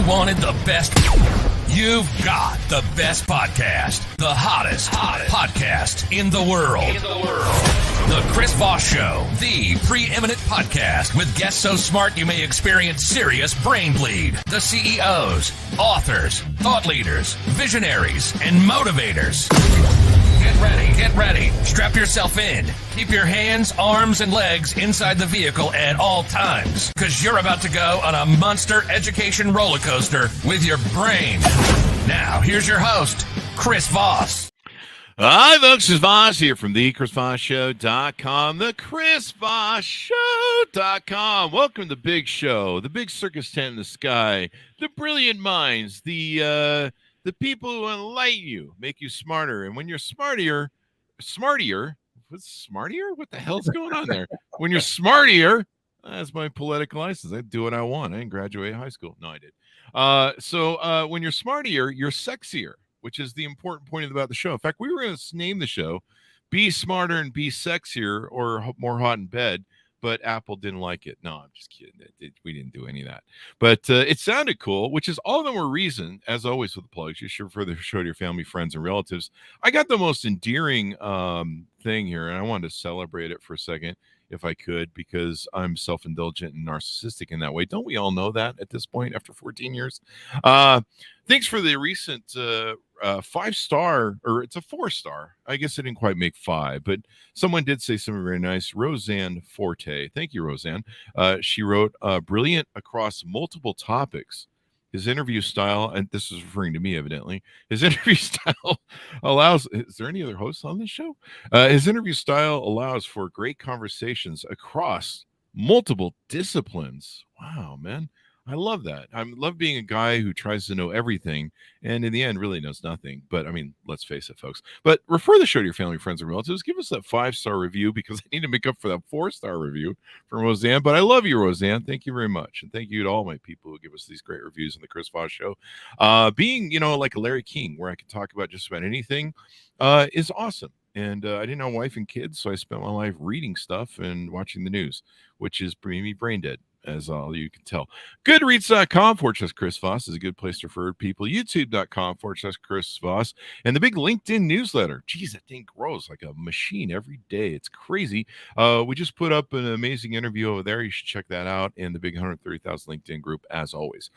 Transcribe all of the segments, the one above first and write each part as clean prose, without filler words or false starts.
you wanted the best, you've got the best podcast. The hottest podcast in the world. The Chris Voss Show, the preeminent podcast with guests so smart you may experience serious brain bleed. The CEOs, authors, thought leaders, visionaries, and motivators. Get ready. Strap yourself in. Keep your hands, arms, and legs inside the vehicle at all times, because you're about to go on a monster education roller coaster with your brain. Now, here's your host, Chris Voss. Hi, folks. It's Voss here from the ChrisVossShow.com, the ChrisVossShow.com. Welcome to the big show, the big circus tent in the sky, the brilliant minds, the people who enlighten you, make you smarter. And when you're smartier, what's smartier? What the hell's going on there? When you're smartier, that's my poetic license. I do what I want. I didn't graduate high school. No, I did. So when you're smartier, you're sexier, which is the important point about the show. In fact, we were going to name the show Be Smarter and Be Sexier, or More Hot in Bed, but Apple didn't like it. No, I'm just kidding. We didn't do any of that. But it sounded cool, which is all the more reason, as always with the plugs, you should further show to your family, friends, and relatives. I got the most endearing thing here, and I wanted to celebrate it for a second, if I could, because I'm self-indulgent and narcissistic in that way. Don't we all know that at this point after 14 years? Thanks for the recent 5-star, or it's a 4-star. I guess it didn't quite make 5, but someone did say something very nice. Roseanne Forte. Thank you, Roseanne. She wrote, brilliant across multiple topics. His interview style, and this is referring to me, evidently, his interview style allows, is there any other hosts on this show? His interview style allows for great conversations across multiple disciplines. Wow, man. I love that. I love being a guy who tries to know everything and in the end really knows nothing. But I mean, let's face it, folks. But refer the show to your family, friends, and relatives. Give us that 5-star review, because I need to make up for that 4-star review from Roseanne. But I love you, Roseanne. Thank you very much. And thank you to all my people who give us these great reviews on the Chris Voss Show. Being, like a Larry King, where I can talk about just about anything, is awesome. And I didn't have a wife and kids, so I spent my life reading stuff and watching the news, which is bringing me brain dead, as all you can tell. Goodreads.com/Chris Voss is a good place to refer people. YouTube.com/Chris Voss. And the big LinkedIn newsletter. Geez, that thing grows like a machine every day. It's crazy. We just put up an amazing interview over there. You should check that out in the big 130,000 LinkedIn group, as always.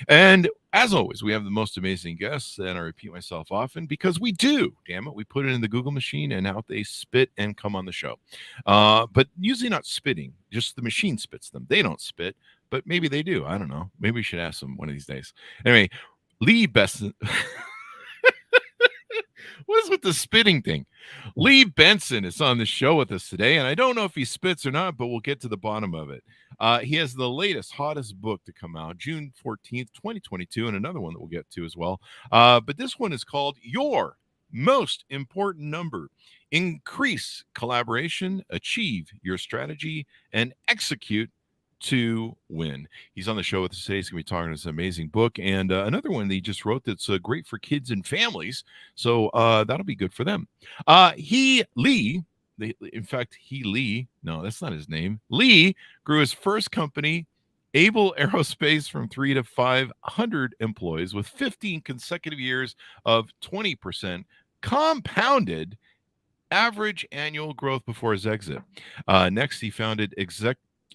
And as always, we have the most amazing guests, and I repeat myself often because we do. Damn it. We put it in the Google machine, and out they spit and come on the show. But usually not spitting, just the machine spits them. They don't spit, but maybe they do. I don't know. Maybe we should ask them one of these days. Anyway, Lee Benson. What is with the spitting thing? Lee Benson is on the show with us today, and I don't know if he spits or not, but we'll get to the bottom of it. He has the latest, hottest book to come out, June 14th, 2022, and another one that we'll get to as well. But this one is called Your Most Important Number. Increase collaboration, achieve your strategy, and execute to win. He's on the show with us today. He's going to be talking this amazing book, and another one that he just wrote that's great for kids and families. So that'll be good for them. Lee, no, that's not his name. Lee grew his first company, Able Aerospace, from 3 to 500 employees with 15 consecutive years of 20% compounded average annual growth before his exit. Next, he founded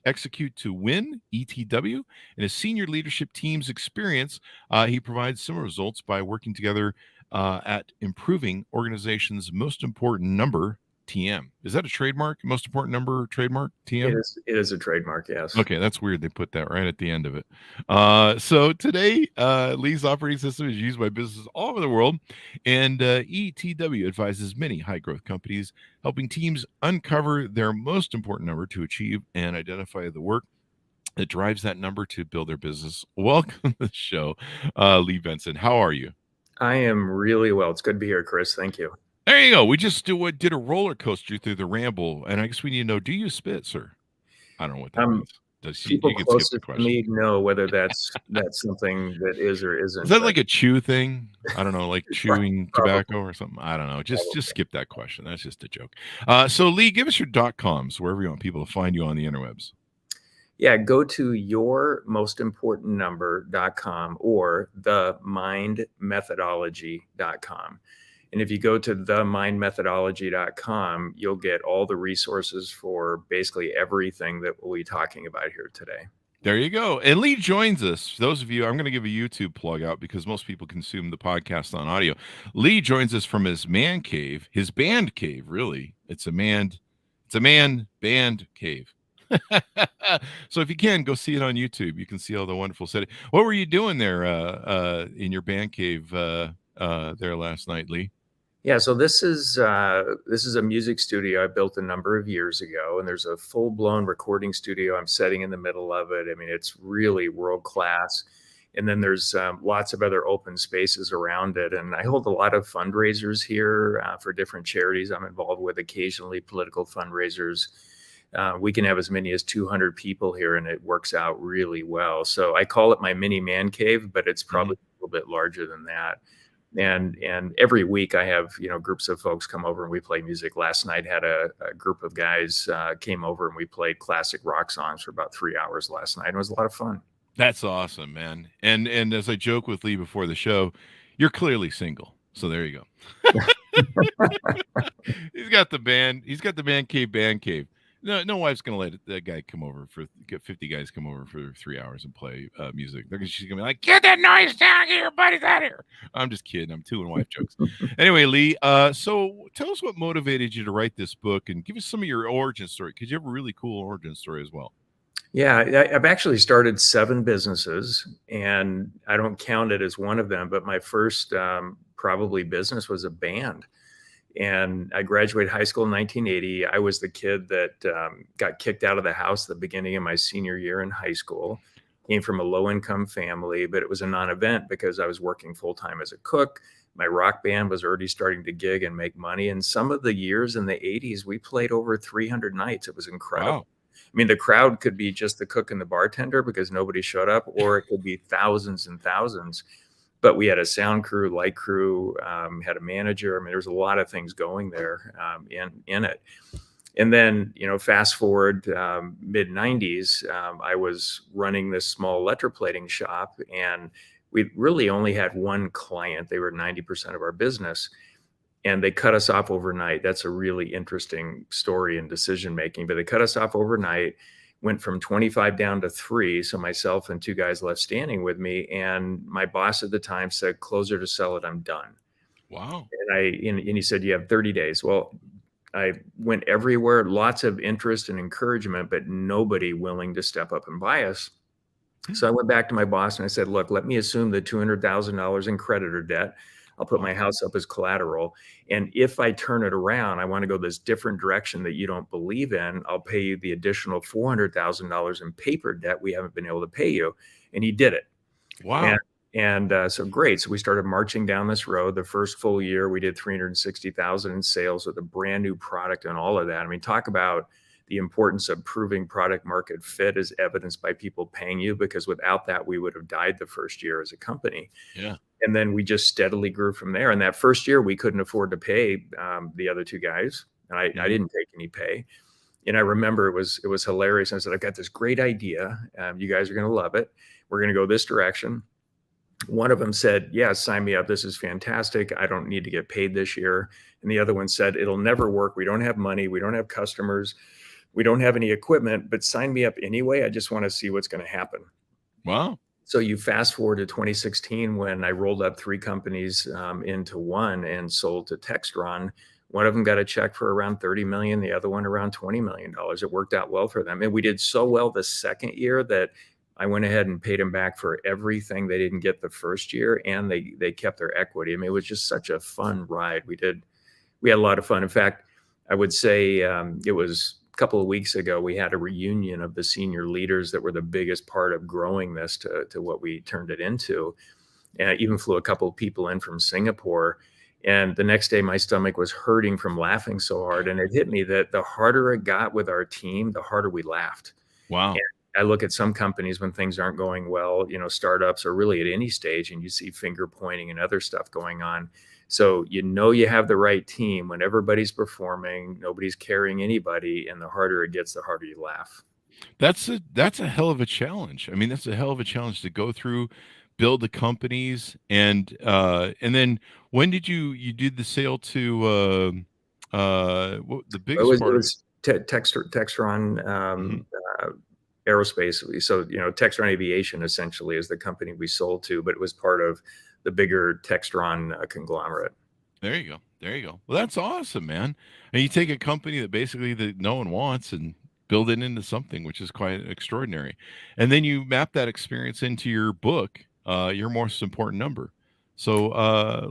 Execute to Win, ETW, and his senior leadership team's experience. He provides similar results by working together at improving organizations' most important number, TM. Is that a trademark? Most important number trademark, TM? It is a trademark, yes. Okay, that's weird. They put that right at the end of it. So today, Lee's operating system is used by businesses all over the world, and ETW advises many high-growth companies, helping teams uncover their most important number to achieve and identify the work that drives that number to build their business. Welcome to the show, Lee Benson. How are you? I am really well. It's good to be here, Chris. Thank you. There you go. We just did a roller coaster through the ramble, and I guess we need to know, do you spit, sir? I don't know what that means. People closest to me know whether that's something that is or isn't. Is that like a chew thing? I don't know, like chewing tobacco or something? I don't know. Just skip that question. That's just a joke. So, Lee, give us your .coms, wherever you want people to find you on the interwebs. Yeah, go to yourmostimportantnumber.com or themindmethodology.com. And if you go to themindmethodology.com, you'll get all the resources for basically everything that we'll be talking about here today. There you go. And Lee joins us. For those of you, I'm going to give a YouTube plug out because most people consume the podcast on audio. Lee joins us from his man cave, his band cave, really. It's a man band cave. So if you can, go see it on YouTube. You can see all the wonderful setting. What were you doing there in your band cave there last night, Lee? Yeah, so this is a music studio I built a number of years ago, and there's a full-blown recording studio. I'm sitting in the middle of it. I mean, it's really world class. And then there's lots of other open spaces around it. And I hold a lot of fundraisers here for different charities I'm involved with, occasionally political fundraisers. We can have as many as 200 people here, and it works out really well. So I call it my mini man cave, but it's probably a little bit larger than that. And every week I have, groups of folks come over and we play music. Last night had a group of guys came over and we played classic rock songs for about 3 hours last night. It was a lot of fun. That's awesome, man. And as I joke with Lee before the show, you're clearly single. So there you go. He's got the band cave. No wife's gonna let that guy get 50 guys come over for 3 hours and play music. She's gonna be like, get that noise down, get your buddies out of here. I'm just kidding. I'm doing wife jokes. Anyway, Lee, so tell us what motivated you to write this book and give us some of your origin story, because you have a really cool origin story as well. Yeah, I've actually started 7 businesses, and I don't count it as one of them, but my first probably business was a band. And I graduated high school in 1980. I was the kid that got kicked out of the house at the beginning of my senior year in high school. Came from a low-income family, but it was a non-event because I was working full-time as a cook. My rock band was already starting to gig and make money. And some of the years in the 80s, we played over 300 nights. It was incredible. Wow. I mean, the crowd could be just the cook and the bartender because nobody showed up, or it could be thousands and thousands. But we had a sound crew, light crew, had a manager. I mean, there's a lot of things going there in it. And then, fast forward mid 90s, I was running this small electroplating shop, and we really only had one client. They were 90% of our business, and they cut us off overnight. That's a really interesting story in decision making, but they cut us off overnight. Went from 25 down to 3. So myself and 2 guys left standing with me. And my boss at the time said, close or to sell it, I'm done. Wow. And he said, you have 30 days. Well, I went everywhere, lots of interest and encouragement, but nobody willing to step up and buy us. So I went back to my boss and I said, look, let me assume the $200,000 in creditor debt. I'll put my house up as collateral. And if I turn it around, I want to go this different direction that you don't believe in. I'll pay you the additional $400,000 in paper debt we haven't been able to pay you. And he did it. Wow. And so great. So we started marching down this road. The first full year, we did 360,000 in sales with a brand new product and all of that. I mean, talk about the importance of proving product market fit as evidenced by people paying you, because without that, we would have died the first year as a company. Yeah. And then we just steadily grew from there. And that first year, we couldn't afford to pay the other 2 guys. And I didn't take any pay. And I remember it was hilarious. I said, I've got this great idea. You guys are going to love it. We're going to go this direction. One of them said, yeah, sign me up. This is fantastic. I don't need to get paid this year. And the other one said, it'll never work. We don't have money. We don't have customers. We don't have any equipment, but sign me up anyway. I just want to see what's going to happen. Wow. So you fast forward to 2016 when I rolled up 3 companies into one and sold to Textron. One of them got a check for around $30 million, the other one around $20 million. It worked out well for them. And we did so well the second year that I went ahead and paid them back for everything they didn't get the first year, and they kept their equity. I mean, it was just such a fun ride. We had a lot of fun. In fact, I would say it was couple of weeks ago, we had a reunion of the senior leaders that were the biggest part of growing this to what we turned it into. And I even flew a couple of people in from Singapore. And the next day, my stomach was hurting from laughing so hard. And it hit me that the harder it got with our team, the harder we laughed. Wow. And I look at some companies when things aren't going well, startups or really at any stage, and you see finger pointing and other stuff going on. So you have the right team when everybody's performing, nobody's carrying anybody, and the harder it gets, the harder you laugh. That's a hell of a challenge. I mean, that's a hell of a challenge to go through, build the companies, and then when did you did the sale to the It biggest was part of it? Textron Mhm. Aerospace. So, Textron Aviation essentially is the company we sold to, but it was part of the bigger Textron conglomerate. There you go. There you go. Well, that's awesome, man. And you take a company that basically that no one wants and build it into something, which is quite extraordinary. And then you map that experience into your book, your most important number. So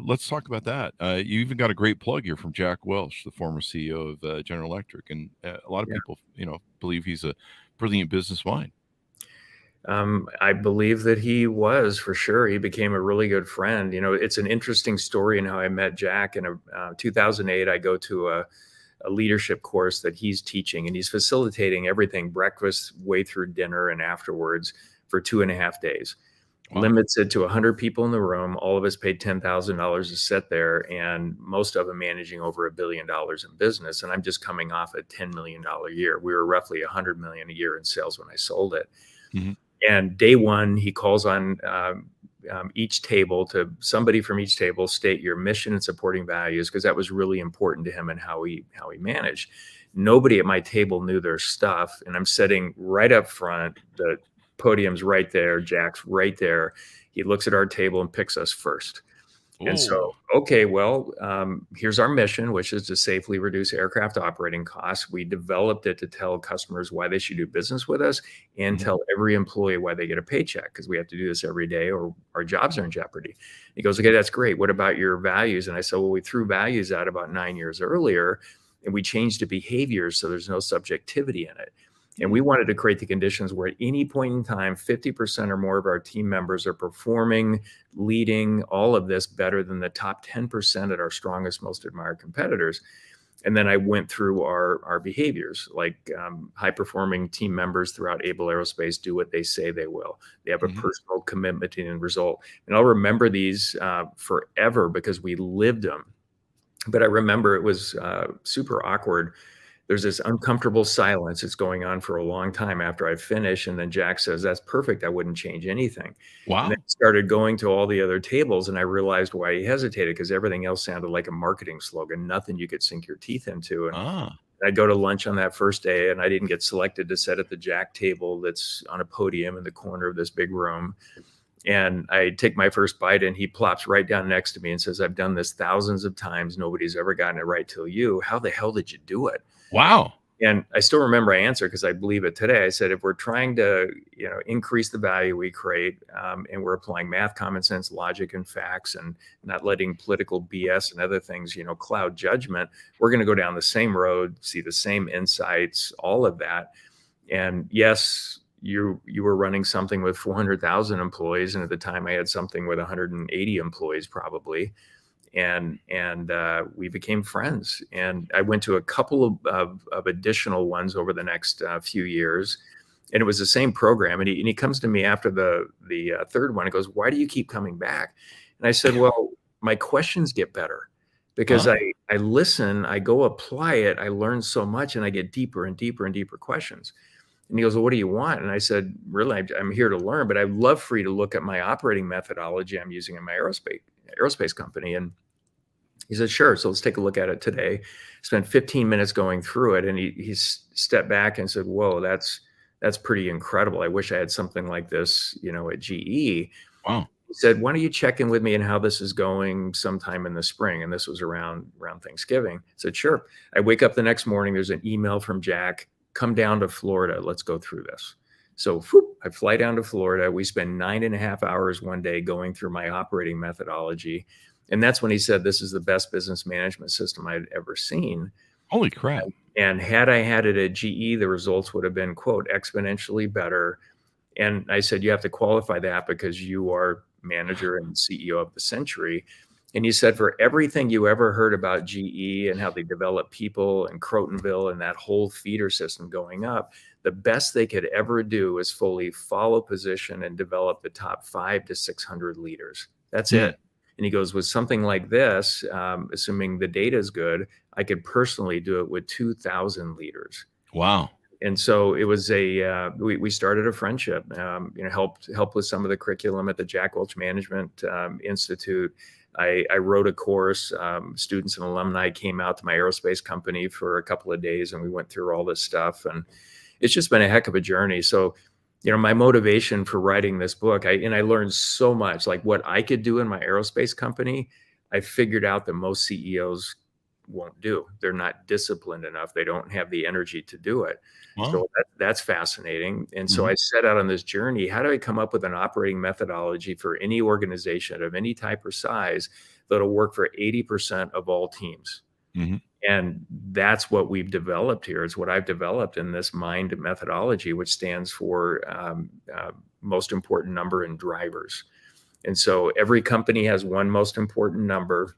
let's talk about that. You even got a great plug here from Jack Welch, the former CEO of General Electric, and a lot of people, believe he's a brilliant business mind. I believe that he was, for sure. He became a really good friend. It's an interesting story in how I met Jack. In 2008, I go to a leadership course that he's teaching, and he's facilitating everything, breakfast, way through dinner, and afterwards for 2.5 days. Wow. Limits it to 100 people in the room. All of us paid $10,000 to sit there, and most of them managing over $1 billion in business. And I'm just coming off a $10 million year. We were roughly $100 million a year in sales when I sold it. Mhm. And day one, he calls on each table to somebody from each table state your mission and supporting values, because that was really important to him and how he managed. Nobody at my table knew their stuff, and I'm sitting right up front. The podium's right there. Jack's right there. He looks at our table and picks us first. And Oh. so, okay, well, here's our mission, which is to safely reduce aircraft operating costs. We developed it to tell customers why they should do business with us and Mhm. tell every employee why they get a paycheck, because we have to do this every day or our jobs are in jeopardy. He goes, okay, that's great. What about your values? And I said, well, we threw values out about 9 years earlier and we changed to behaviors so there's no subjectivity in it. And we wanted to create the conditions where at any point in time, 50% or more of our team members are performing, leading, all of this better than the top 10% at our strongest, most admired competitors. And then I went through our behaviors, like high performing team members throughout Able Aerospace do what they say they will. They have a Mhm. personal commitment to the end result. And I'll remember these forever because we lived them. But I remember it was super awkward. There's this uncomfortable silence that's going on for a long time after I finish. And then Jack says, that's perfect. I wouldn't change anything. And then Wow. I started going to all the other tables and I realized why he hesitated, because everything else sounded like a marketing slogan, nothing you could sink your teeth into. And Ah. I'd go to lunch on that first day and I didn't get selected to sit at the Jack table that's on a podium in the corner of this big room. And I take my first bite and he plops right down next to me and says, I've done this thousands of times. Nobody's ever gotten it right till you. How the hell did you do it? Wow. And I still remember I answered because I believe it today. I said, if we're trying to, increase the value we create, and we're applying math, common sense, logic, and facts, and not letting political BS and other things, cloud judgment, we're going to go down the same road, see the same insights, all of that. And yes, you were running something with 400,000 employees, and at the time I had something with 180 employees probably, and we became friends. And I went to a couple of additional ones over the next few years, and it was the same program. And he comes to me after the third one and goes, "Why do you keep coming back?" And I said, "Well, my questions get better because Ah. I listen, I go apply it, I learn so much, and I get deeper and deeper and deeper questions." And he goes, "Well, what do you want?" And I said, "Really, I'm here to learn, but I'd love for you to look at my operating methodology I'm using in my aerospace company." And he said, "Sure. So let's take a look at it today." Spent 15 minutes going through it, and he stepped back and said, "Whoa, that's pretty incredible. I wish I had something like this, at GE." Wow. He said, "Why don't you check in with me and how this is going sometime in the spring?" And this was around Thanksgiving. I said, "Sure." I wake up the next morning. There's an email from Jack. "Come down to Florida. Let's go through this." So whoop, I fly down to Florida. We spend 9.5 hours one day going through my operating methodology. And that's when he said, "This is the best business management system I'd ever seen." Holy crap. And had I had it at GE, the results would have been, quote, exponentially better. And I said, "You have to qualify that because you are manager and CEO of the century." And he said, "For everything you ever heard about GE and how they develop people and Crotonville and that whole feeder system going up, the best they could ever do is fully follow position and develop the top 5 to 600 leaders. That's Hmm. it." And he goes, "With something like this, assuming the data is good, I could personally do it with 2,000 leaders." Wow. And so it was we started a friendship, helped with some of the curriculum at the Jack Welch Management Institute. I wrote a course. Students and alumni came out to my aerospace company for a couple of days, and we went through all this stuff. And it's just been a heck of a journey. So, my motivation for writing this book, I learned so much, like what I could do in my aerospace company. I figured out that most CEOs won't do. They're not disciplined enough. They don't have the energy to do it. Wow. So that's fascinating. And so I set out on this journey. How do I come up with an operating methodology for any organization of any type or size that'll work for 80% of all teams? And that's what we've developed here. It's what I've developed in this MIND methodology, which stands for most important number in drivers. And so every company has one most important number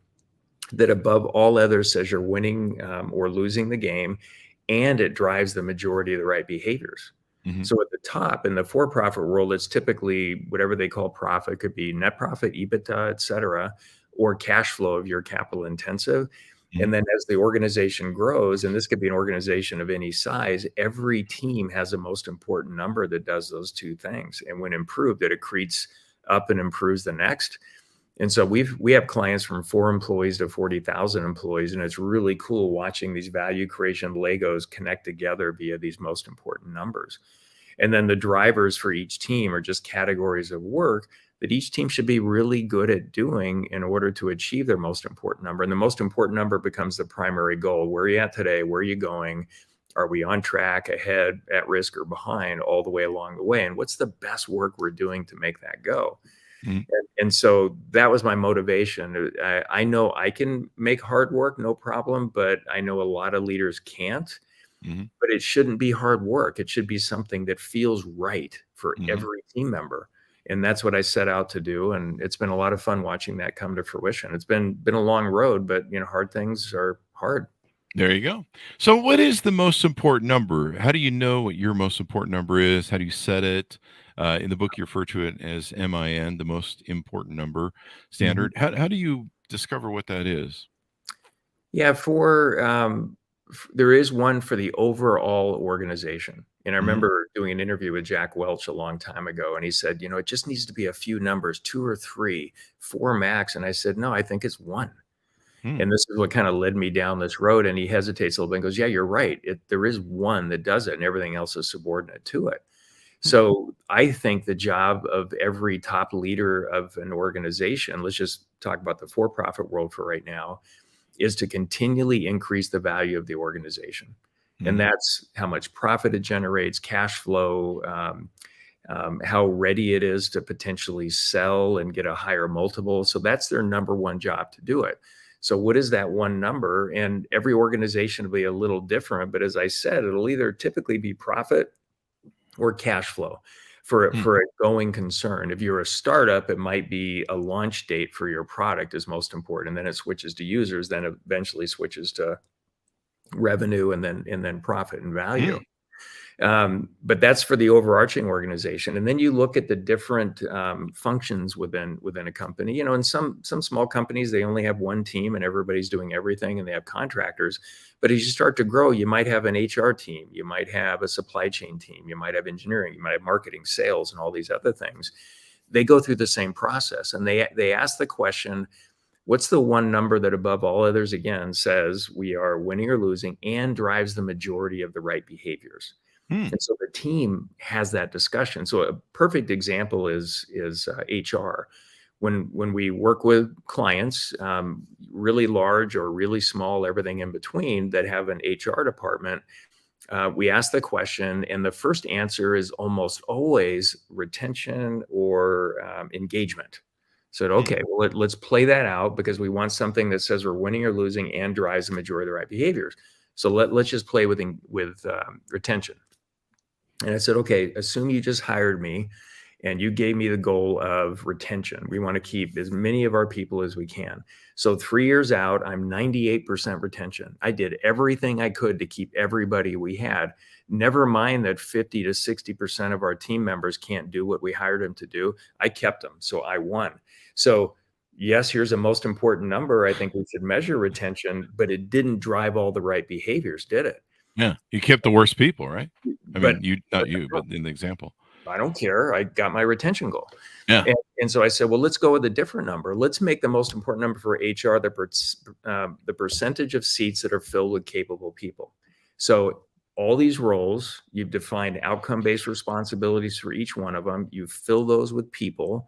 that above all others says you're winning or losing the game, and it drives the majority of the right behaviors. So at the top in the for-profit world, it's typically whatever they call profit, could be net profit, EBITDA, et cetera, or cash flow if you're capital intensive. And then as the organization grows, and this could be an organization of any size, every team has a most important number that does those two things. And when improved, it accretes up and improves the next. And so we have clients from 4 employees to 40,000 employees, and it's really cool watching these value creation Legos connect together via these most important numbers. And then the drivers for each team are just categories of work that each team should be really good at doing in order to achieve their most important number. And the most important number becomes the primary goal. Where are you at today? Where are you going? Are we on track, ahead, at risk, or behind all the way along the way? And what's the best work we're doing to make that go? And so that was my motivation. I know I can make hard work, no problem, but I know a lot of leaders can't. But it shouldn't be hard work. It should be something that feels right for every team member. And that's what I set out to do. And it's been a lot of fun watching that come to fruition. It's been a long road, but hard things are hard. There you go. So what is the most important number? How do you know what your most important number is? How do you set it? In the book, you refer to it as MIN, the most important number standard. How do you discover what that is? Yeah, there is one for the overall organization. And I remember doing an interview with Jack Welch a long time ago, and he said, it just needs to be a few numbers, 2 or 3, 4 max. And I said, no, I think it's 1. And this is what kind of led me down this road. And he hesitates a little bit and goes, yeah, you're right. There is one that does it, and everything else is subordinate to it. So I think the job of every top leader of an organization, let's just talk about the for-profit world for right now, is to continually increase the value of the organization. And that's how much profit it generates, cash flow, how ready it is to potentially sell and get a higher multiple. So that's their number one job to do it. So what is that one number? And every organization will be a little different. But as I said, it'll either typically be profit or cash flow for a going concern. If you're a startup, it might be a launch date for your product is most important. And then it switches to users, then eventually switches to revenue and then profit and value. But that's for the overarching organization. And then you look at the different functions within a company. In some small companies, they only have one team and everybody's doing everything, and they have contractors. But as you start to grow, you might have an HR team, you might have a supply chain team, you might have engineering, you might have marketing, sales, and all these other things. They go through the same process, and they ask the question, what's the one number that above all others, again, says we are winning or losing and drives the majority of the right behaviors? And so the team has that discussion. So a perfect example is HR. When we work with clients, really large or really small, everything in between, that have an HR department, we ask the question, and the first answer is almost always retention or engagement. So, okay, well, let's play that out, because we want something that says we're winning or losing and drives the majority of the right behaviors. So let's just play with retention. And I said, okay, assume you just hired me and you gave me the goal of retention. We want to keep as many of our people as we can. So 3 years out, I'm 98% retention. I did everything I could to keep everybody we had. Never mind that 50 to 60% of our team members can't do what we hired them to do. I kept them, so I won. So yes, here's a most important number. I think we should measure retention, but it didn't drive all the right behaviors, did it? Yeah, you kept the worst people, right? I but mean, not you, but in the example. I don't care. I got my retention goal. Yeah. And so I said, well, let's go with a different number. Let's make the most important number for HR the percentage of seats that are filled with capable people. So all these roles, you've defined outcome-based responsibilities for each one of them. You fill those with people,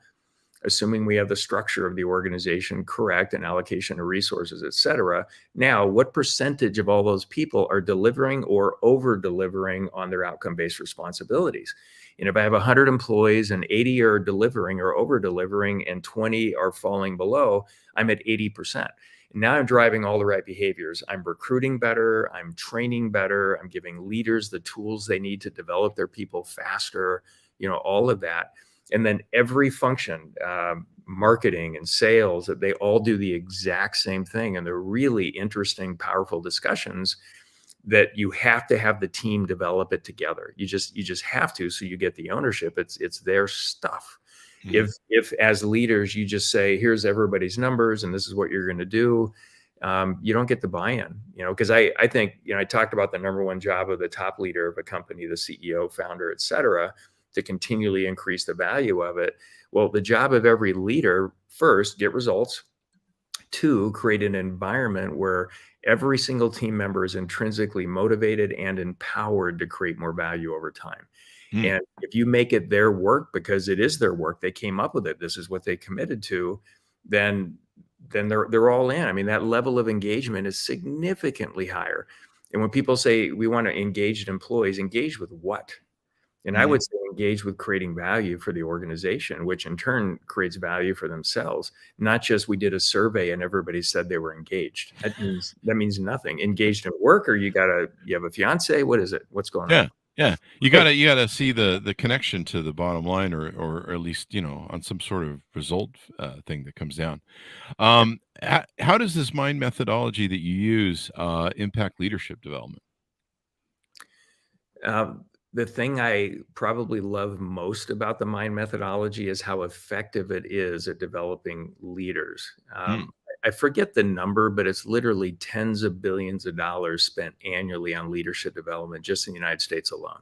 assuming we have the structure of the organization correct and allocation of resources, et cetera. Now, what percentage of all those people are delivering or over delivering on their outcome-based responsibilities? And if I have 100 employees and 80 are delivering or over delivering and 20 are falling below, I'm at 80%. Now I'm driving all the right behaviors. I'm recruiting better. I'm training better. I'm giving leaders the tools they need to develop their people faster, all of that. And then every function, marketing and sales, that they all do the exact same thing. And they're really interesting, powerful discussions that you have to have the team develop it together. You just have to, so you get the ownership. It's their stuff. Mhm. If as leaders you just say, here's everybody's numbers and this is what you're going to do, you don't get the buy-in. Because I think I talked about the number one job of the top leader of a company, the CEO, founder, et cetera, to continually increase the value of it. Well, the job of every leader, first, get results. Two, create an environment where every single team member is intrinsically motivated and empowered to create more value over time. Mm. And if you make it their work, because it is their work, they came up with it, this is what they committed to, then they're all in. I mean, that level of engagement is significantly higher. And when people say we want to engage employees, engage with what? And I Mhm. would say engage with creating value for the organization, which in turn creates value for themselves. Not just we did a survey and everybody said they were engaged. That means nothing. Engaged in work, or you have a fiance? What is it? What's going on? Yeah. Yeah. You gotta see the connection to the bottom line, or at least, on some sort of result thing that comes down. How does this mind methodology that you use impact leadership development? The thing I probably love most about the mind methodology is how effective it is at developing leaders. Mm. I forget the number, but it's literally tens of billions of dollars spent annually on leadership development just in the United States alone.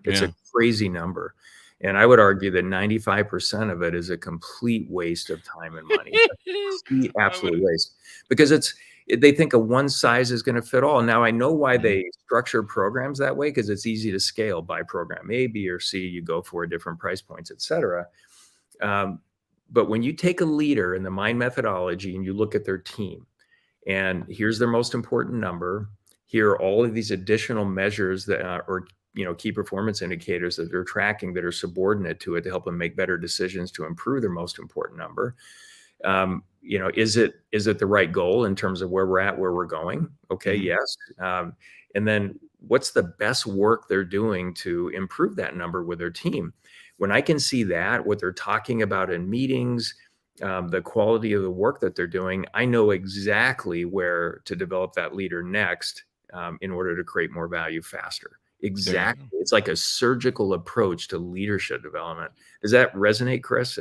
It's Yeah. a crazy number. And I would argue that 95% of it is a complete waste of time and money. A complete, I would. absolute waste. Because they think a one size is going to fit all. Now I know why Mhm. they structure programs that way, because it's easy to scale by program A, B, or C. You go for different price points, et cetera. But when you take a leader in the mind methodology and you look at their team, and here's their most important number, here are all of these additional measures that or key performance indicators that they're tracking that are subordinate to it to help them make better decisions to improve their most important number. Is it the right goal in terms of where we're at, where we're going? Okay, Mhm. yes. And then what's the best work they're doing to improve that number with their team? When I can see that, what they're talking about in meetings, the quality of the work that they're doing, I know exactly where to develop that leader next, in order to create more value faster. There you Exactly. go. It's like a surgical approach to leadership development. Does that resonate, Chris?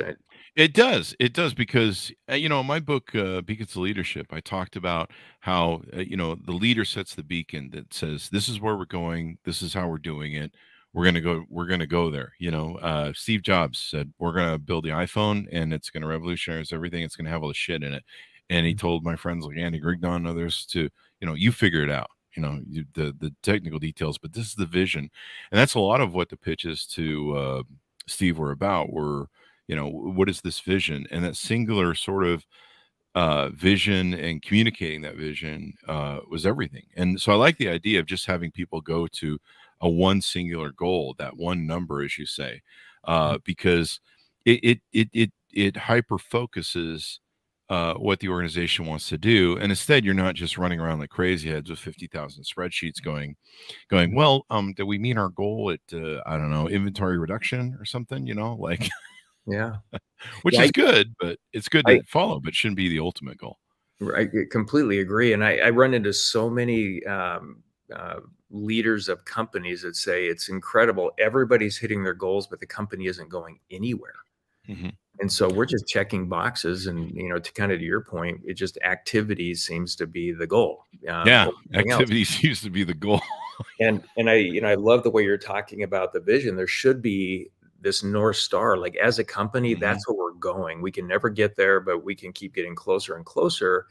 It does. It does because, in my book, Beacons of Leadership, I talked about how, the leader sets the beacon that says, this is where we're going. This is how we're doing it. We're going to go there. Steve Jobs said, we're going to build the iPhone and it's going to revolutionize everything. It's going to have all the shit in it. And he told my friends like Andy Grignon and others to, you figure it out, the technical details, but this is the vision. And that's a lot of what the pitches to, Steve were about were, what is this vision, and that singular sort of vision and communicating that vision was everything. And so I like the idea of just having people go to a one singular goal, that one number, as you say, because it hyper focuses what the organization wants to do, and instead you're not just running around like crazy heads with 50,000 spreadsheets going, well, did we meet our goal at I don't know, inventory reduction or something, like Yeah. which Yeah, is good, but it's good I to follow, but shouldn't be the ultimate goal. I completely agree, and I run into so many leaders of companies that say it's incredible. Everybody's hitting their goals, but the company isn't going anywhere. Mhm. And so we're just checking boxes, and to kind of to your point, it just activity seems to be the goal Yeah, over anything else. activity seems to be the goal. And I love the way you're talking about the vision. There should be this North Star. Like as a company, that's where we're going. We can never get there, but we can keep getting closer and closer.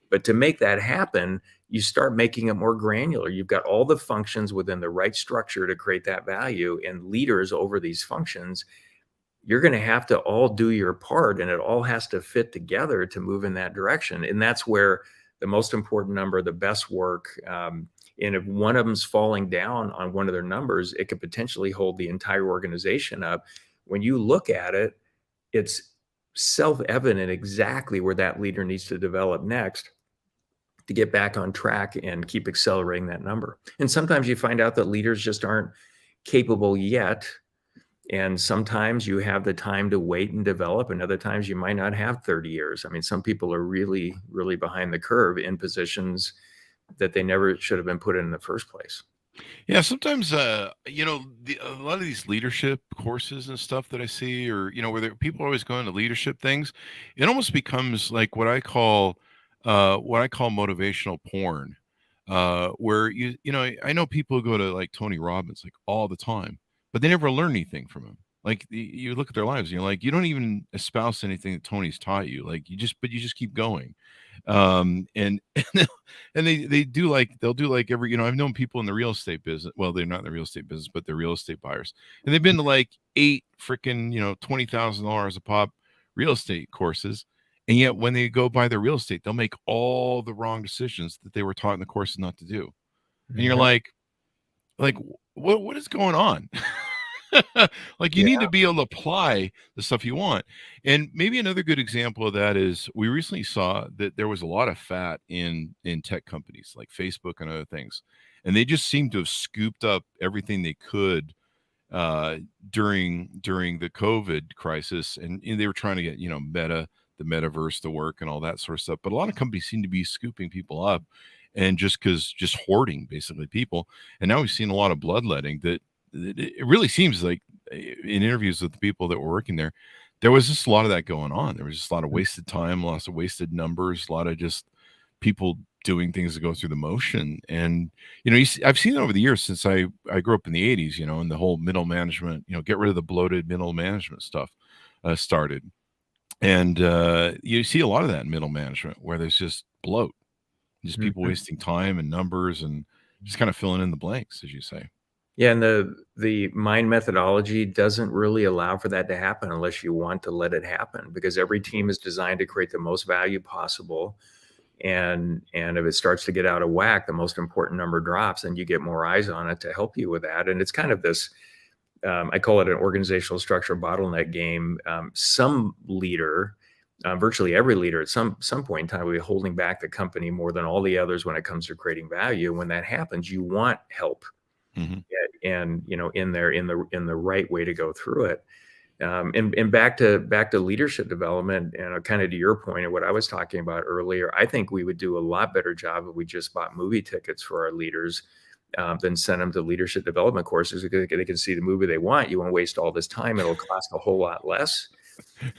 But to make that happen, you start making it more granular. You've got all the functions within the right structure to create that value, and leaders over these functions. You're going to have to all do your part, and it all has to fit together to move in that direction. And that's where the most important number, the best work, and if one of them's falling down on one of their numbers, it could potentially hold the entire organization up. When you look at it, it's self-evident exactly where that leader needs to develop next to get back on track and keep accelerating that number. And sometimes you find out that leaders just aren't capable yet. And sometimes you have the time to wait and develop, and other times you might not have 30 years. I mean, some people are really, really behind the curve in positions that they never should have been put in the first place. Yeah, sometimes a lot of these leadership courses and stuff that I see, or where people are always going to leadership things, it almost becomes like what I call motivational porn, where I know people go to like Tony Robbins like all the time, but they never learn anything from him. Like you look at their lives, and you're like, you don't even espouse anything that Tony's taught you. Like you just keep going. And and they do like they'll do like every I've known people in the real estate business. Well, they're not in the real estate business, but they're real estate buyers, and they've been to like 8 freaking $20,000 a pop real estate courses, and yet when they go buy their real estate, they'll make all the wrong decisions that they were taught in the courses not to do. And you're like what is going on? Like you need to be able to apply the stuff you want. And maybe another good example of that is we recently saw that there was a lot of fat in tech companies like Facebook and other things, and they just seemed to have scooped up everything they could during the COVID crisis, and they were trying to get the metaverse to work and all that sort of stuff. But a lot of companies seem to be scooping people up and just hoarding basically people. And now we've seen a lot of bloodletting that it really seems like in interviews with the people that were working there was just a lot of that going on. There was just a lot of wasted time, lots of wasted numbers, a lot of just people doing things to go through the motion. And I've seen it over the years since I grew up in the 80s, and the whole middle management, get rid of the bloated middle management stuff started. And you see a lot of that in middle management where there's just bloat, just people wasting time and numbers and just kind of filling in the blanks, as you say. Yeah, and the mind methodology doesn't really allow for that to happen unless you want to let it happen, because every team is designed to create the most value possible. And if it starts to get out of whack, the most important number drops, and you get more eyes on it to help you with that. And it's kind of this, I call it an organizational structure bottleneck game. Some leader, virtually every leader at some point in time will be holding back the company more than all the others when it comes to creating value. When that happens, you want help. And in the right way to go through it. And back to leadership development, and kind of to your point and what I was talking about earlier, I think we would do a lot better job if we just bought movie tickets for our leaders than send them to leadership development courses. They can see the movie they want. You won't waste all this time. It'll cost a whole lot less.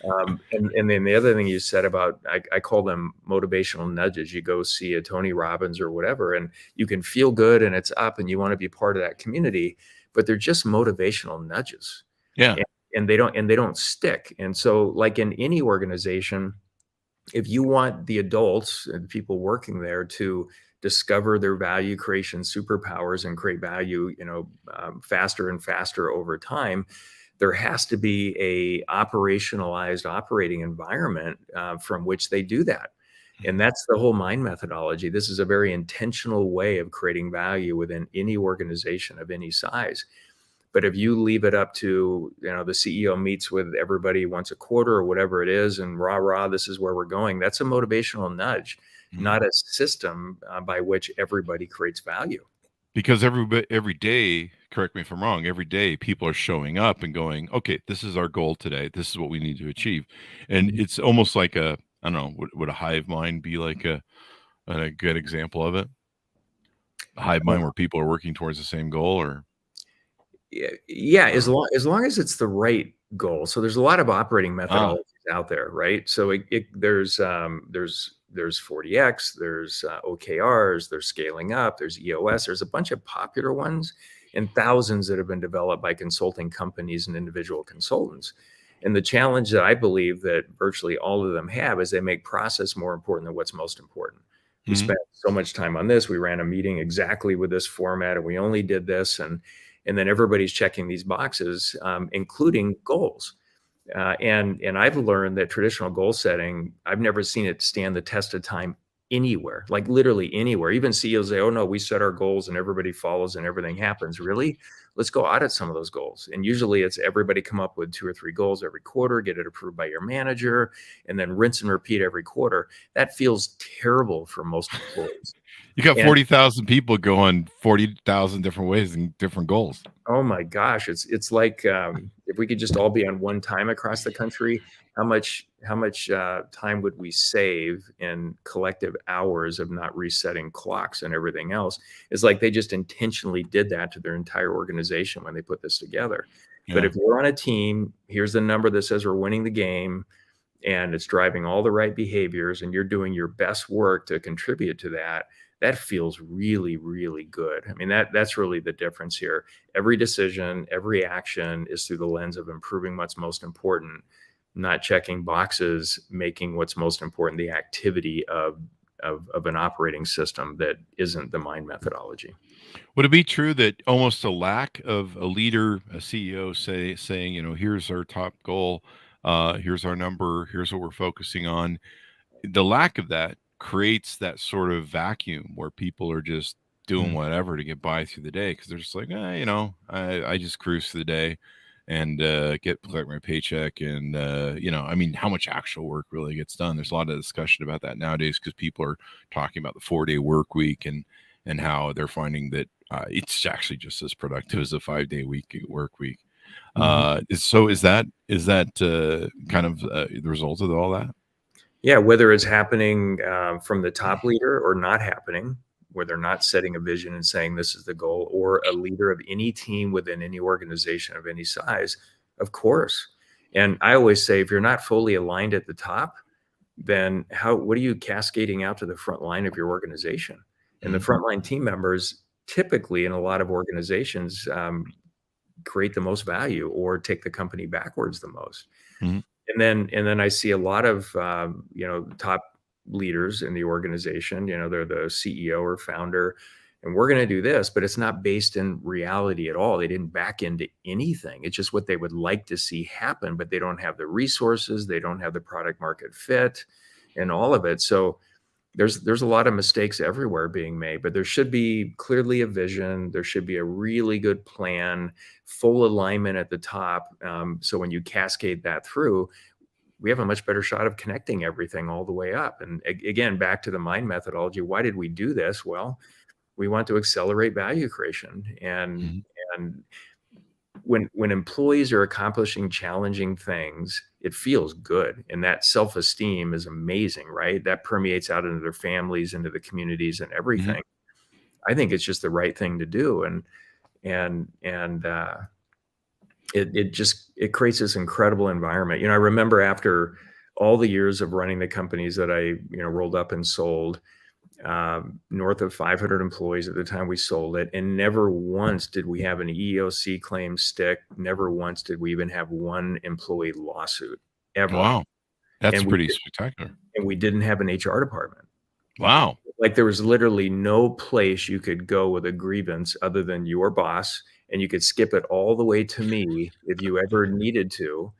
And then the other thing you said about, I call them motivational nudges. You go see a Tony Robbins or whatever, and you can feel good and it's up and you want to be part of that community, but they're just motivational nudges. Yeah. And they don't stick. And so like in any organization, if you want the adults and people working there to discover their value creation superpowers and create value, faster and faster over time, there has to be a operationalized operating environment from which they do that. And that's the whole mind methodology. This is a very intentional way of creating value within any organization of any size. But if you leave it up to, the CEO meets with everybody once a quarter or whatever it is, and rah, this is where we're going, that's a motivational nudge, not a system by which everybody creates value. Because every day, correct me if I'm wrong, every day people are showing up and going, okay, this is our goal today. This is what we need to achieve. And it's almost like I don't know, would a hive mind be like a good example of it? A hive mind where people are working towards the same goal, or? Yeah, as long as it's the right goal. So there's a lot of operating methodologies out there, right? So there's 40X, there's OKRs, there's scaling up, there's EOS, there's a bunch of popular ones and thousands that have been developed by consulting companies and individual consultants. And the challenge that I believe that virtually all of them have is they make process more important than what's most important. We spent so much time on this. We ran a meeting exactly with this format, and we only did this, and then everybody's checking these boxes, including goals. And I've learned that traditional goal setting, I've never seen it stand the test of time anywhere, like literally anywhere. Even CEOs say, "Oh no, we set our goals and everybody follows and everything happens." Really? Let's go audit some of those goals. And usually it's everybody come up with 2 or 3 goals every quarter, get it approved by your manager, and then rinse and repeat every quarter. That feels terrible for most employees. You got And 40,000 people going 40,000 different ways and different goals. oh my gosh, it's like if we could just all be on one time across the country, how much time would we save in collective hours of not resetting clocks and everything else? It's like they just intentionally did that to their entire organization when they put this together. But Yeah. if you're on a team, here's the number that says we're winning the game, and it's driving all the right behaviors, and you're doing your best work to contribute to that. That feels really, really good. I mean, that's really the difference here. Every decision, every action is through the lens of improving what's most important, not checking boxes, making what's most important the activity of an operating system that isn't the mind methodology. Would it be true that almost a lack of a leader, a CEO saying, here's our top goal, here's our number, here's what we're focusing on. The lack of that creates that sort of vacuum where people are just doing whatever to get by through the day because they're just like, I just cruise through the day and collect my paycheck. And, I mean, how much actual work really gets done? There's a lot of discussion about that nowadays because people are talking about the 4-day work week and how they're finding that it's actually just as productive as a 5-day work week. So is that kind of the result of all that? Yeah, whether it's happening from the top leader or not happening, where they're not setting a vision and saying this is the goal, or a leader of any team within any organization of any size, of course. And I always say, if you're not fully aligned at the top, then what are you cascading out to the front line of your organization? And the frontline team members typically in a lot of organizations create the most value or take the company backwards the most. And then I see a lot of top leaders in the organization. They're the CEO or founder, and we're going to do this, but it's not based in reality at all. They didn't back into anything. It's just what they would like to see happen, but they don't have the resources, they don't have the product market fit, and all of it. So there's a lot of mistakes everywhere being made, but there should be clearly a vision. There should be a really good plan, full alignment at the top. So when you cascade that through, we have a much better shot of connecting everything all the way up. And again, back to the mind methodology. Why did we do this? Well, we want to accelerate value creation. And when employees are accomplishing challenging things, it feels good. And that self-esteem is amazing, right? That permeates out into their families, into the communities and everything. I think it's just the right thing to do. And it creates this incredible environment. I remember after all the years of running the companies that I, rolled up and sold, north of 500 employees at the time we sold it. And never once did we have an EEOC claim stick. Never once did we even have one employee lawsuit ever. Wow. That's pretty spectacular. And we didn't have an HR department. Wow. Like there was literally no place you could go with a grievance other than your boss, and you could skip it all the way to me if you ever needed to.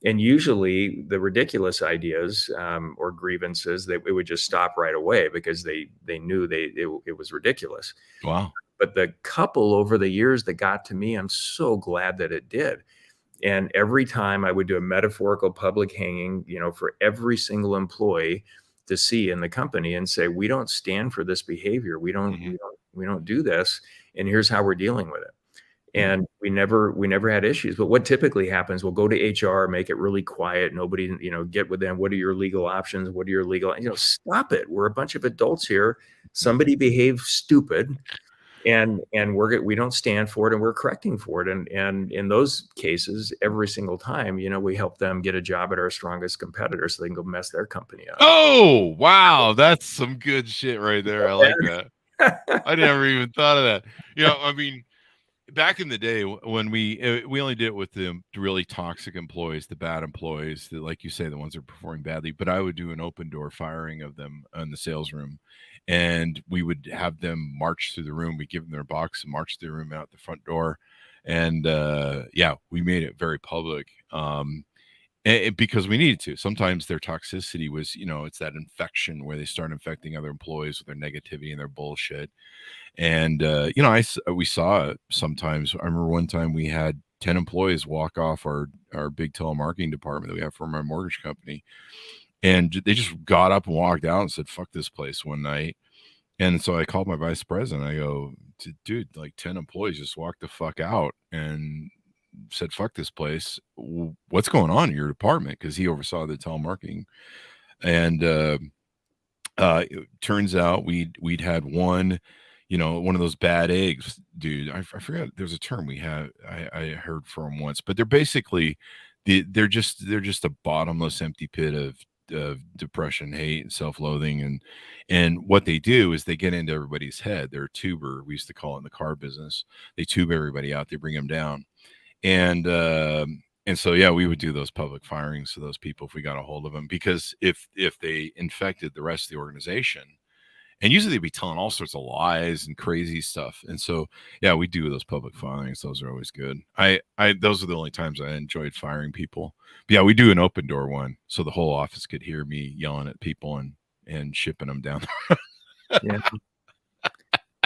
And usually the ridiculous ideas or grievances, it would just stop right away because they knew it was ridiculous. Wow. But the couple over the years that got to me, I'm so glad that it did. And every time I would do a metaphorical public hanging, for every single employee to see in the company and say, we don't stand for this behavior. We don't do this. And here's how we're dealing with it. And we never had issues. But what typically happens, we'll go to HR, make it really quiet. Nobody, get with them. What are your legal options? What are your legal, stop it. We're a bunch of adults here. Somebody behaved stupid. and we don't stand for it, and we're correcting for it. And in those cases, every single time, we help them get a job at our strongest competitor so they can go mess their company up. Oh, wow. That's some good shit right there. I like that. I never even thought of that. I mean, back in the day when we only did it with the really toxic employees, the bad employees, like you say, the ones that are performing badly. But I would do an open door firing of them in the sales room, and we would have them march through the room. We give them their box and march through the room out the front door, and we made it very public. Because we needed to. Sometimes their toxicity was, it's that infection where they start infecting other employees with their negativity and their bullshit. And we saw it sometimes. I remember one time we had 10 employees walk off our big telemarketing department that we have from our mortgage company, and they just got up and walked out and said, "Fuck this place," one night. And so I called my vice president. I go, "Dude, like 10 employees just walked the fuck out and said, 'Fuck this place.' What's going on in your department?" Because he oversaw the telemarketing. And it turns out we'd had one of those bad eggs, dude. I forgot there's a term we had. I heard from once, but they're basically they're just a bottomless empty pit of depression, hate, and self-loathing, and what they do is they get into everybody's head. They're a tuber, we used to call it in the car business. They tube everybody out, they bring them down. And so we would do those public firings to those people if we got a hold of them, because if they infected the rest of the organization, and usually they'd be telling all sorts of lies and crazy stuff. And so we do those public firings. Those are always good. I those are the only times I enjoyed firing people. But we do an open door one so the whole office could hear me yelling at people and shipping them down. Yeah.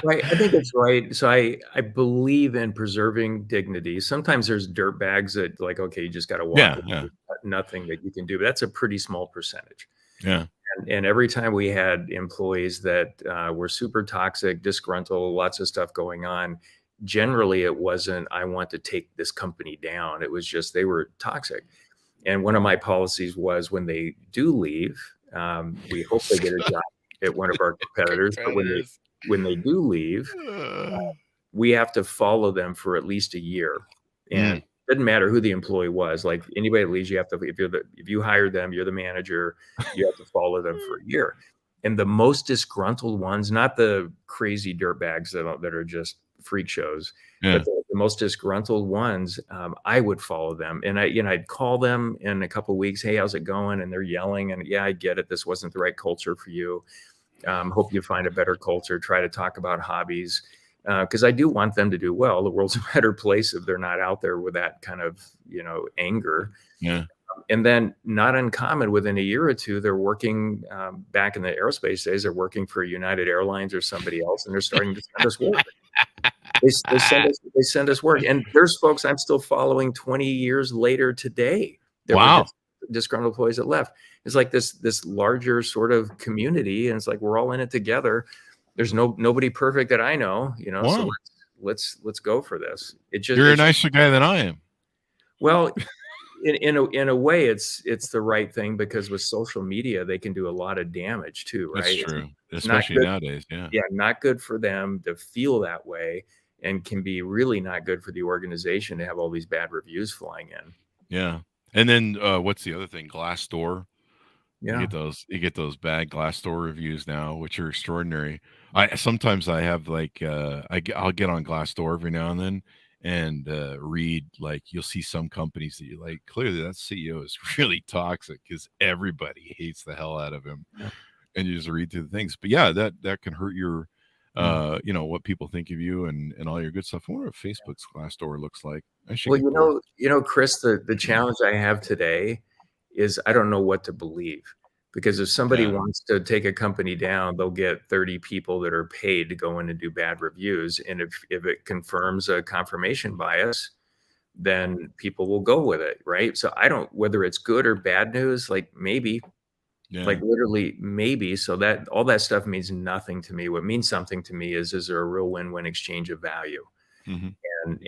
Right. I think that's right. So I believe in preserving dignity. Sometimes there's dirt bags that, like, okay, you just got to walk away. Yeah. Nothing that you can do, but that's a pretty small percentage. Yeah. And every time we had employees that were super toxic, disgruntled, lots of stuff going on, generally it wasn't, I want to take this company down. It was just they were toxic. And one of my policies was, when they do leave, we hope they get a job at one of our competitors. But when they do leave, we have to follow them for at least a year. And it doesn't matter who the employee was. Like, anybody that leaves, you have to, if you hired them, you're the manager, you have to follow them for a year. And the most disgruntled ones, not the crazy dirtbags that are just freak shows, but the most disgruntled ones, I would follow them. And I'd call them in a couple of weeks. Hey, how's it going? And they're yelling. And I get it. This wasn't the right culture for you. Hope you find a better culture. Try to talk about hobbies. Because I do want them to do well. The world's a better place if they're not out there with that kind of, anger. Yeah. And then, not uncommon, within a year or two, they're working back in the aerospace days. They're working for United Airlines or somebody else, and they're starting to send us work. They send us work, and there's folks I'm still following 20 years later today. There were disgruntled employees that left. It's like this larger sort of community, and it's like we're all in it together. There's nobody perfect that I know, So let's go for this. You're a nicer guy than I am. Well, in a way, it's the right thing, because with social media, they can do a lot of damage too, right? That's true, especially nowadays. Yeah, not good for them to feel that way, and can be really not good for the organization to have all these bad reviews flying in. Yeah, and then what's the other thing? Glassdoor. Yeah, you get those bad Glassdoor reviews now, which are extraordinary. Sometimes I have like I'll get on Glassdoor every now and then and read, like, you'll see some companies that you like, clearly that CEO is really toxic because everybody hates the hell out of him. And you just read through the things. But that can hurt your what people think of you and all your good stuff. I wonder what Facebook's Glassdoor looks like. Well, Chris, the challenge I have today is I don't know what to believe. Because if somebody wants to take a company down, they'll get 30 people that are paid to go in and do bad reviews. And if it confirms a confirmation bias, then people will go with it, right? So whether it's good or bad news, like maybe, like literally maybe. So that all that stuff means nothing to me. What means something to me is there a real win-win exchange of value? Mhm.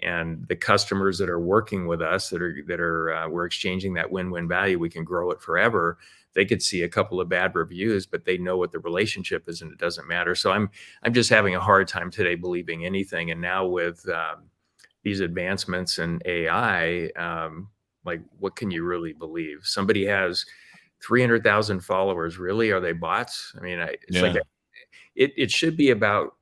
And the customers that are working with us we're exchanging that win-win value, we can grow it forever. They could see a couple of bad reviews, but they know what the relationship is, and it doesn't matter. So I'm just having a hard time today believing anything. And now with these advancements in AI, like, what can you really believe? Somebody has 300,000 followers. Really, are they bots? I mean, it's like Yeah. it should be about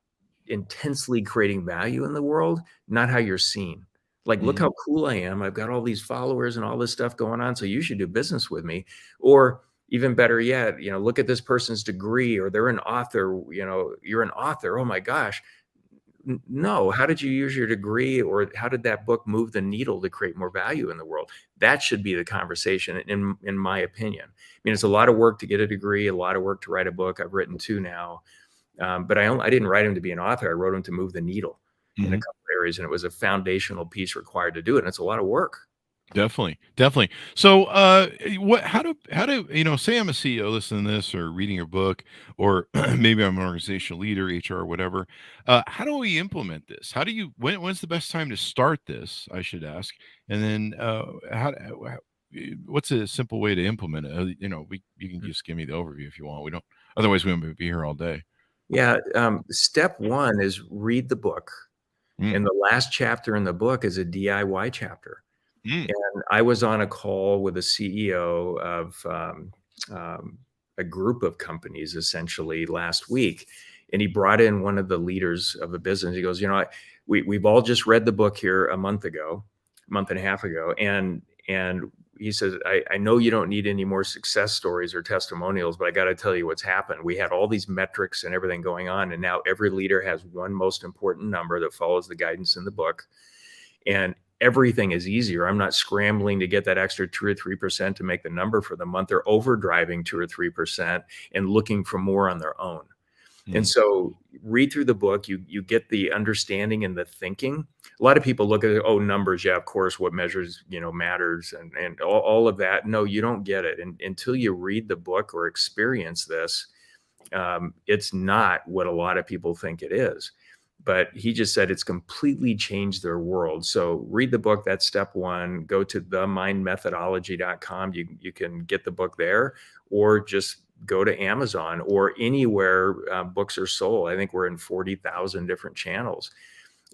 intensely creating value in the world, not how you're seen. Like, look Mhm. how cool I am. I've got all these followers and all this stuff going on, so you should do business with me. Or even better yet, look at this person's degree, or they're an author, you're an author. Oh my gosh. No, how did you use your degree, or how did that book move the needle to create more value in the world? That should be the conversation, in my opinion. I mean, it's a lot of work to get a degree, a lot of work to write a book. I've written 2 now. But I didn't write him to be an author. I wrote him to move the needle in a Mhm. couple areas, and it was a foundational piece required to do it. And it's a lot of work. Definitely, definitely. So, how do say I'm a CEO listening to this or reading your book, or maybe I'm an organizational leader, HR, whatever. How do we implement this? How do you when's the best time to start this? I should ask, and then what's a simple way to implement it? You can just give me the overview if you want. We don't, otherwise we won't be here all day. Yeah. Step one is read the book. Mm, And the last chapter in the book is a DIY chapter. mm. And I was on a call with a CEO of um, a group of companies essentially last week. And he brought in one of the leaders of a business. He goes, we've all just read the book here a month and a half ago. And he says, I know you don't need any more success stories or testimonials, but I got to tell you what's happened. We had all these metrics and everything going on. And now every leader has one most important number that follows the guidance in the book. And everything is easier. I'm not scrambling to get that extra 2 or 3% to make the number for the month. They're overdriving 2 or 3% and looking for more on their own. And Mm. so read through the book, you get the understanding and the thinking. A lot of people look at it, oh, numbers, yeah, of course, what measures, matters, and all of that. No, you don't get it. And until you read the book or experience this, it's not what a lot of people think it is. But he just said it's completely changed their world. So read the book. That's step one. Go to themindmethodology.com. You can get the book there, or just go to Amazon or anywhere books are sold. I think we're in 40,000 different channels.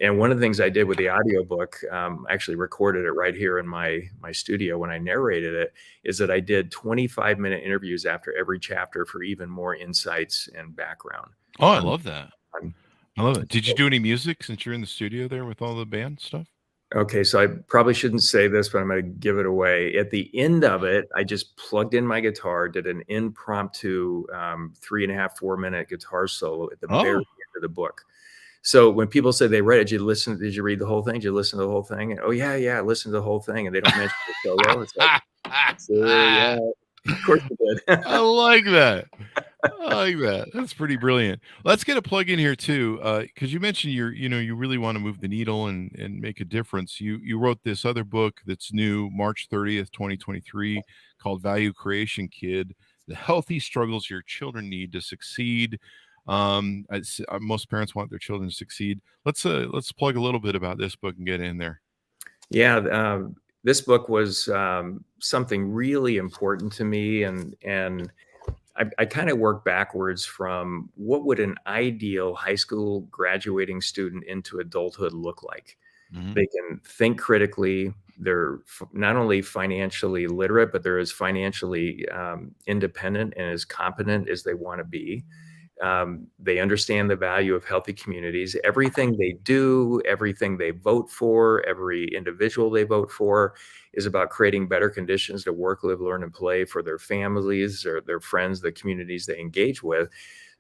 And one of the things I did with the audiobook, I actually recorded it right here in my studio when I narrated it, is that I did 25-minute interviews after every chapter for even more insights and background. Oh, I on, love that. on I love it. Did you do any music since you're in the studio there with all the band stuff? Okay, so I probably shouldn't say this, but I'm going to give it away. At the end of it, I just plugged in my guitar, did an impromptu 3.5, 4 minute guitar solo at the very Oh. end of the book. So when people say they read it, did you read the whole thing? Did you listen to the whole thing? And, oh yeah, I listened to the whole thing. And they don't mention the solo. It's like, sure, yeah, of course you did. I like that. I like that. That's pretty brilliant. Let's get a plug in here too, because you mentioned you really want to move the needle and make a difference. You wrote this other book that's new, March 30th, 2023, called Value Creation Kid: The Healthy Struggles Your Children Need to Succeed. Most parents want their children to succeed. Let's plug a little bit about this book and get in there. Yeah, this book was something really important to me, and I kind of work backwards from what would an ideal high school graduating student into adulthood look like. Mhm. They can think critically. They're not only financially literate, but they're as financially independent and as competent as they want to be. They understand the value of healthy communities. Everything they do, everything they vote for, every individual they vote for is about creating better conditions to work, live, learn, and play for their families or their friends, the communities they engage with.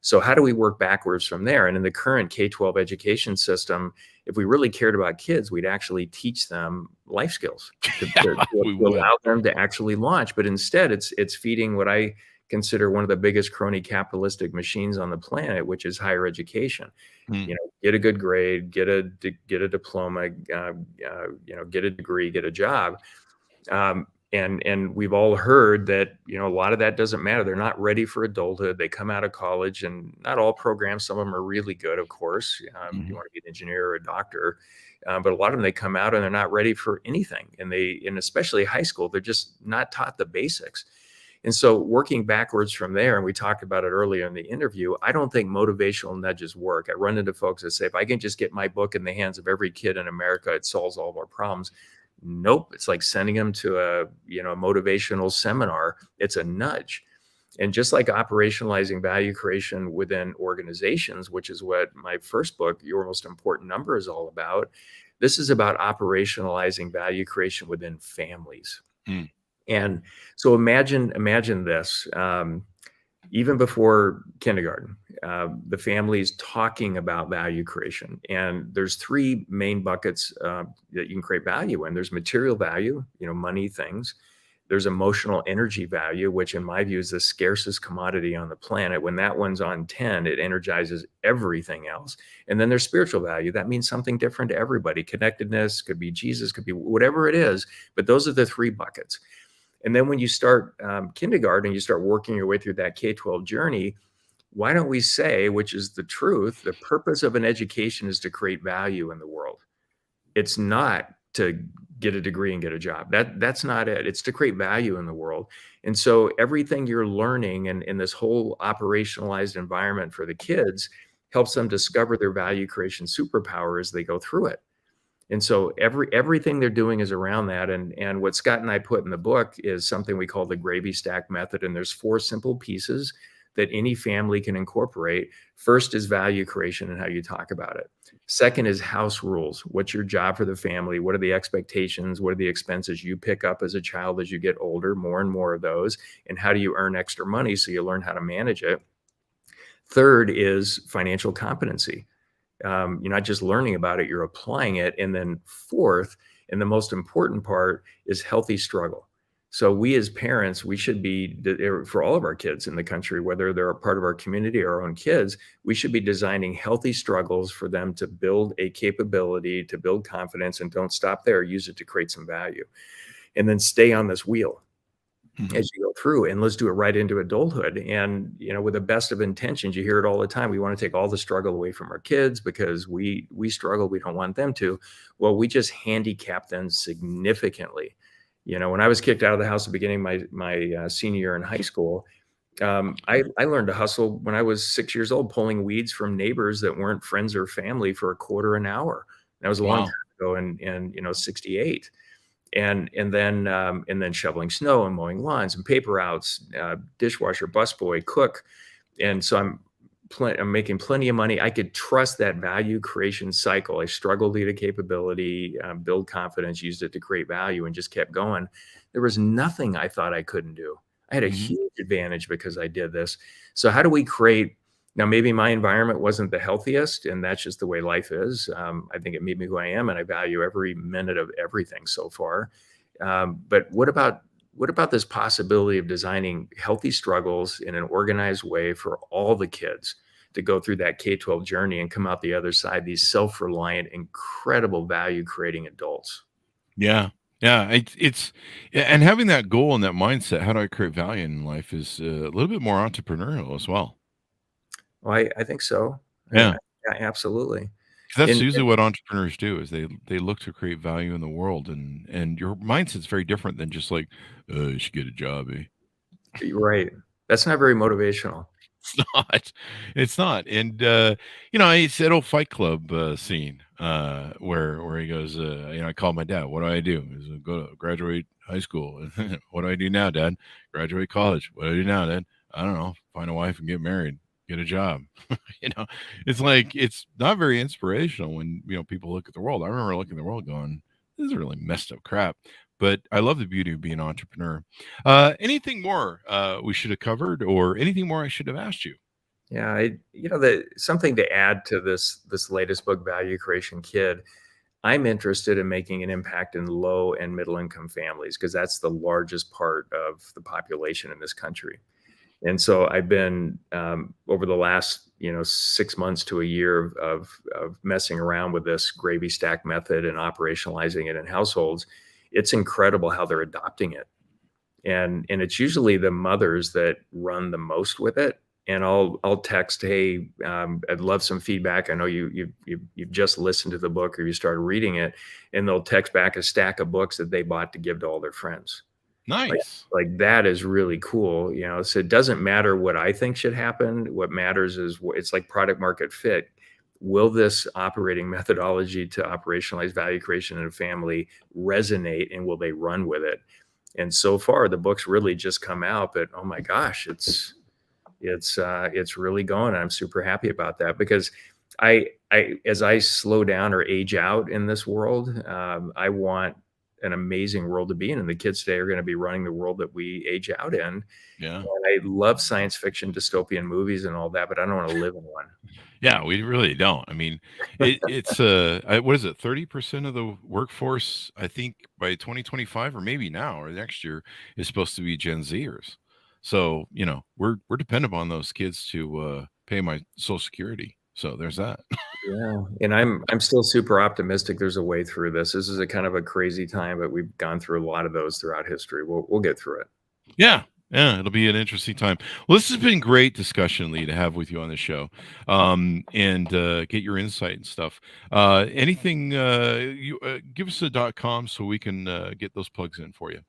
So how do we work backwards from there? And in the current K-12 education system, if we really cared about kids, we'd actually teach them life skills to, Yeah, to, we to would. allow them to actually launch. But instead, it's feeding what I consider one of the biggest crony capitalistic machines on the planet, which is higher education. Mm. Get a good grade, get a diploma, get a degree, get a job. And we've all heard that, a lot of that doesn't matter. They're not ready for adulthood. They come out of college, and not all programs, some of them are really good, of course. You Mhm. want to be an engineer or a doctor, but a lot of them, they come out and they're not ready for anything. And especially high school, they're just not taught the basics. And so working backwards from there, and we talked about it earlier in the interview, I don't think motivational nudges work. I run into folks that say, if I can just get my book in the hands of every kid in America, it solves all of our problems. Nope. It's like sending them to a motivational seminar. It's a nudge. And just like operationalizing value creation within organizations, which is what my first book, Your Most Important Number, is all about, this is about operationalizing value creation within families. Mm. And so imagine this. Even before kindergarten, the family's talking about value creation. And there's three main buckets that you can create value in. There's material value, money, things. There's emotional energy value, which in my view is the scarcest commodity on the planet. When that one's on 10, it energizes everything else. And then there's spiritual value. That means something different to everybody. Connectedness, could be Jesus, could be whatever it is. But those are the three buckets. And then when you start kindergarten, you start working your way through that K-12 journey, why don't we say, which is the truth, the purpose of an education is to create value in the world. It's not to get a degree and get a job. That's not it. It's to create value in the world. And so everything you're learning and in this whole operationalized environment for the kids helps them discover their value creation superpower as they go through it. And so everything they're doing is around that. And what Scott and I put in the book is something we call the gravy stack method. And there's 4 simple pieces that any family can incorporate. First is value creation and how you talk about it. Second is house rules. What's your job for the family? What are the expectations? What are the expenses you pick up as a child as you get older? More and more of those. And how do you earn extra money so you learn how to manage it? Third is financial competency. You're not just learning about it, you're applying it. And then fourth, and the most important part, is healthy struggle. So we as parents, we should be, for all of our kids in the country, whether they're a part of our community or our own kids, we should be designing healthy struggles for them to build a capability, to build confidence, and don't stop there, use it to create some value. And then stay on this wheel as you go through, and let's do it right into adulthood. And with the best of intentions, you hear it all the time, we want to take all the struggle away from our kids because we struggle, we don't want them to. Well, we just handicap them significantly. When I was kicked out of the house at the beginning of my senior year in high school, I learned to hustle when I was 6 years old, pulling weeds from neighbors that weren't friends or family for a quarter an hour. That was a long Wow. time ago in 68. And then shoveling snow and mowing lawns and paper routes, dishwasher, busboy, cook. And so I'm making plenty of money. I could trust that value creation cycle. I struggled to get a capability, build confidence, used it to create value, and just kept going. There was nothing I thought I couldn't do. I had a Mhm. huge advantage because I did this. So how do we create? Now, maybe my environment wasn't the healthiest, and that's just the way life is. I think it made me who I am, and I value every minute of everything so far. But what about this possibility of designing healthy struggles in an organized way for all the kids to go through that K-12 journey and come out the other side, these self-reliant, incredible value-creating adults? Yeah. Yeah. And having that goal and that mindset, how do I create value in life, is a little bit more entrepreneurial as well. Well, I think so. Yeah. Yeah, absolutely. 'Cause that's And usually what entrepreneurs do, is they look to create value in the world, and your mindset's very different than just like, you should get a job, eh? you're right. That's not very motivational. It's not. It's not. And it's that old Fight Club scene where he goes, I call my dad. What do I do? He says, go to graduate high school. What do I do now, Dad? Graduate college. What do I do now, Dad? I don't know. Find a wife and get married. Get a job. you know, it's like, it's not very inspirational when people look at the world. I remember looking at the world going, this is really messed up crap. But I love the beauty of being an entrepreneur. Anything more we should have covered, or anything more I should have asked you? Yeah, something to add to this latest book, Value Creation Kid. I'm interested in making an impact in low and middle income families because that's the largest part of the population in this country. And so I've been over the last 6 months to a year of messing around with this gravy stack method and operationalizing it in households. It's incredible how they're adopting it. and it's usually the mothers that run the most with it. And I'll text, hey, I'd love some feedback. I know you've just listened to the book or you started reading it, and they'll text back a stack of books that they bought to give to all their friends. Nice. Like that is really cool, so it doesn't matter what I think should happen. What matters is it's like product market fit. Will this operating methodology to operationalize value creation in a family resonate, and will they run with it? And so far the book's really just come out, but oh my gosh, it's really going. And I'm super happy about that, because I as I slow down or age out in this world, I want an amazing world to be in. And the kids today are going to be running the world that we age out in. Yeah. And I love science fiction, dystopian movies and all that, but I don't want to live in one. Yeah, we really don't. I mean, it's what is it? 30% of the workforce, I think, by 2025, or maybe now or next year, is supposed to be Gen Zers. So we're dependent on those kids to pay my Social Security. So there's that. Yeah, and I'm still super optimistic. There's a way through this. This is a kind of a crazy time, but we've gone through a lot of those throughout history. We'll get through it. Yeah. Yeah, it'll be an interesting time. Well, this has been great discussion, Lee, to have with you on the show, and get your insight and stuff. Anything, you give us a .com so we can get those plugs in for you.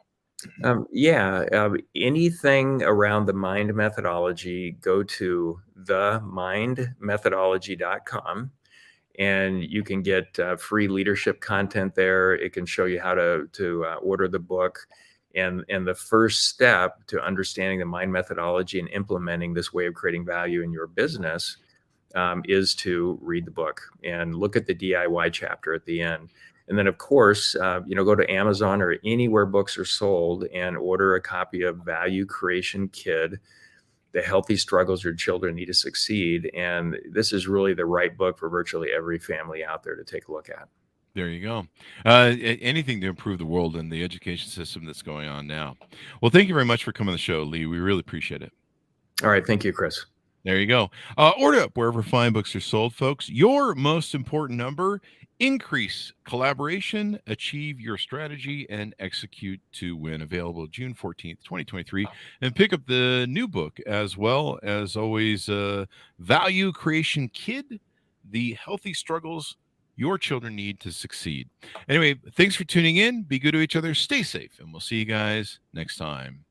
Anything around the mind methodology, go to themindmethodology.com. And you can get free leadership content there. It can show you how to order the book. And the first step to understanding the mind methodology and implementing this way of creating value in your business is to read the book and look at the DIY chapter at the end. And then, of course, go to Amazon or anywhere books are sold and order a copy of Value Creation Kid, The Healthy Struggles Your Children Need to Succeed. And this is really the right book for virtually every family out there to take a look at. There you go. Anything to improve the world and the education system that's going on now. Well, thank you very much for coming on the show, Lee. We really appreciate it. All right. Thank you, Chris. There you go. Order up wherever fine books are sold, folks. Your most important number: increase collaboration, achieve your strategy, and execute to win. Available June 14th, 2023. And pick up the new book as well. As always, Value Creation Kid, The Healthy Struggles Your Children Need to Succeed. Anyway, thanks for tuning in. Be good to each other. Stay safe. And we'll see you guys next time.